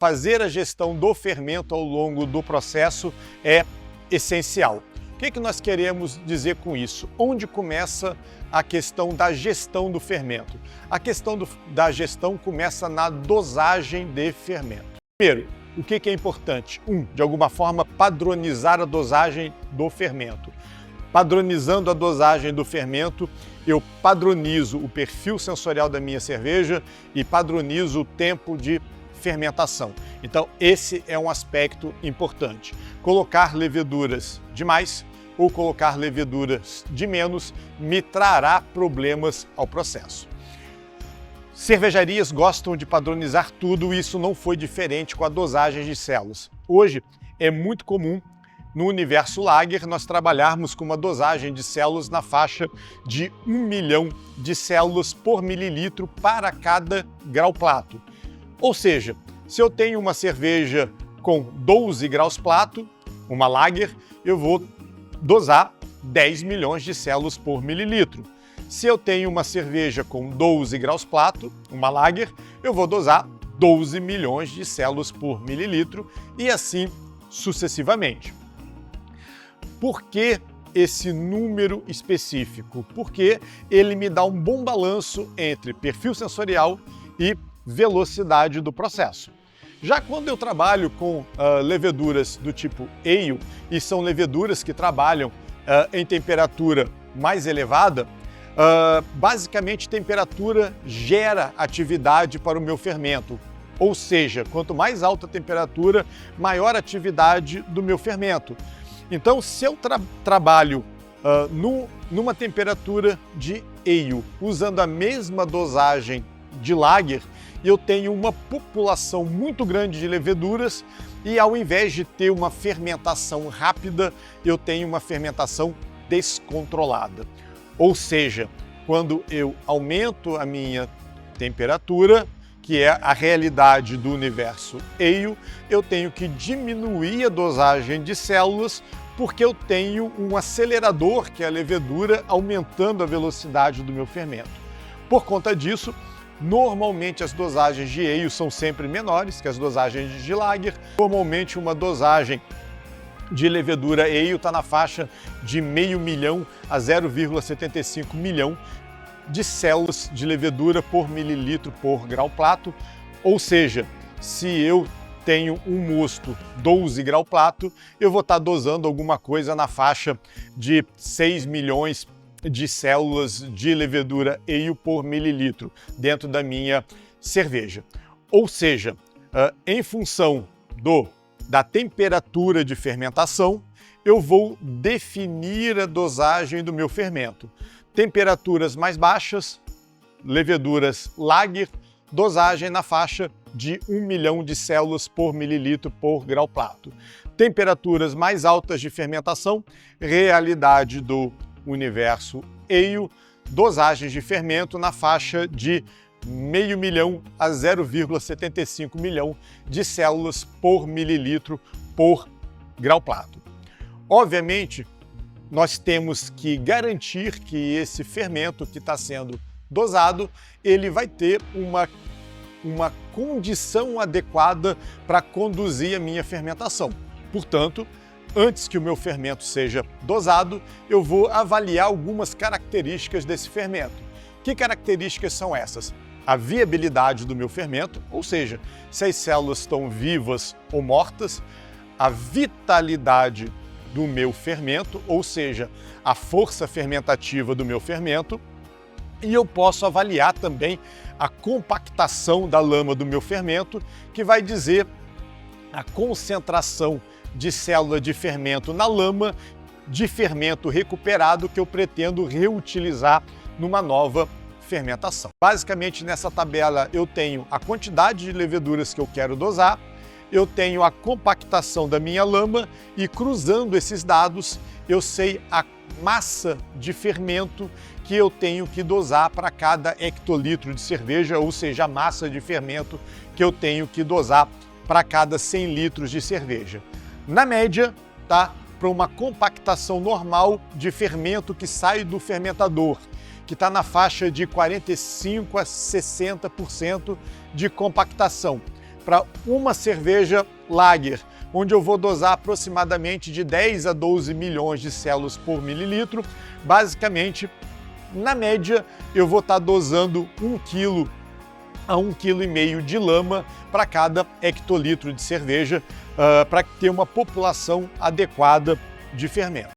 fazer a gestão do fermento ao longo do processo é essencial. O que nós queremos dizer com isso? Onde começa a questão da gestão do fermento? A questão da gestão começa na dosagem de fermento. Primeiro, o que é importante? De alguma forma, padronizar a dosagem do fermento. Padronizando a dosagem do fermento, eu padronizo o perfil sensorial da minha cerveja e padronizo o tempo de fermentação. Então, esse é um aspecto importante. Colocar leveduras demais ou colocar leveduras de menos me trará problemas ao processo. Cervejarias gostam de padronizar tudo e isso não foi diferente com a dosagem de células. Hoje é muito comum no universo Lager nós trabalharmos com uma dosagem de células na faixa de 1 milhão de células por mililitro para cada grau plato. Ou seja, se eu tenho uma cerveja com 12 graus plato, uma Lager, eu vou dosar 10 milhões de células por mililitro. Se eu tenho uma cerveja com 12 graus plato, uma Lager, eu vou dosar 12 milhões de células por mililitro e assim sucessivamente. Por que esse número específico? Porque ele me dá um bom balanço entre perfil sensorial e velocidade do processo. Já quando eu trabalho com leveduras do tipo ale, e são leveduras que trabalham em temperatura mais elevada, basicamente temperatura gera atividade para o meu fermento. Ou seja, quanto mais alta a temperatura, maior a atividade do meu fermento. Então, se eu trabalho numa temperatura de ale, usando a mesma dosagem de Lager, eu tenho uma população muito grande de leveduras e ao invés de ter uma fermentação rápida, eu tenho uma fermentação descontrolada. Ou seja, quando eu aumento a minha temperatura, que é a realidade do universo ale, eu tenho que diminuir a dosagem de células porque eu tenho um acelerador, que é a levedura, aumentando a velocidade do meu fermento. Por conta disso, normalmente as dosagens de ale são sempre menores que as dosagens de Lager. Normalmente uma dosagem de levedura ale está na faixa de 0,5 milhão a 0,75 milhão de células de levedura por mililitro por grau plato. Ou seja, se eu tenho um mosto 12 grau plato, eu vou estar dosando alguma coisa na faixa de 6 milhões de células de levedura ale por mililitro dentro da minha cerveja. Ou seja, em função da temperatura de fermentação, eu vou definir a dosagem do meu fermento. Temperaturas mais baixas, leveduras Lager, dosagem na faixa de 1 milhão de células por mililitro por grau plato. Temperaturas mais altas de fermentação, realidade do universo ale, dosagens de fermento na faixa de 0,5 milhão a 0,75 milhão de células por mililitro por grau plato. Obviamente, nós temos que garantir que esse fermento que está sendo dosado, ele vai ter uma condição adequada para conduzir a minha fermentação. Portanto, antes que o meu fermento seja dosado, eu vou avaliar algumas características desse fermento. Que características são essas? A viabilidade do meu fermento, ou seja, se as células estão vivas ou mortas, a vitalidade do meu fermento, ou seja, a força fermentativa do meu fermento, e eu posso avaliar também a compactação da lama do meu fermento, que vai dizer a concentração de célula de fermento na lama, de fermento recuperado que eu pretendo reutilizar numa nova fermentação. Basicamente, nessa tabela eu tenho a quantidade de leveduras que eu quero dosar, eu tenho a compactação da minha lama e cruzando esses dados eu sei a massa de fermento que eu tenho que dosar para cada hectolitro de cerveja, ou seja, a massa de fermento que eu tenho que dosar para cada 100 litros de cerveja. Na média, tá? Para uma compactação normal de fermento que sai do fermentador, que está na faixa de 45% a 60% de compactação. para uma cerveja Lager, onde eu vou dosar aproximadamente de 10 a 12 milhões de células por mililitro. Basicamente, na média, eu vou estar dosando 1 kg a 1,5 kg de lama para cada hectolitro de cerveja, para ter uma população adequada de fermento.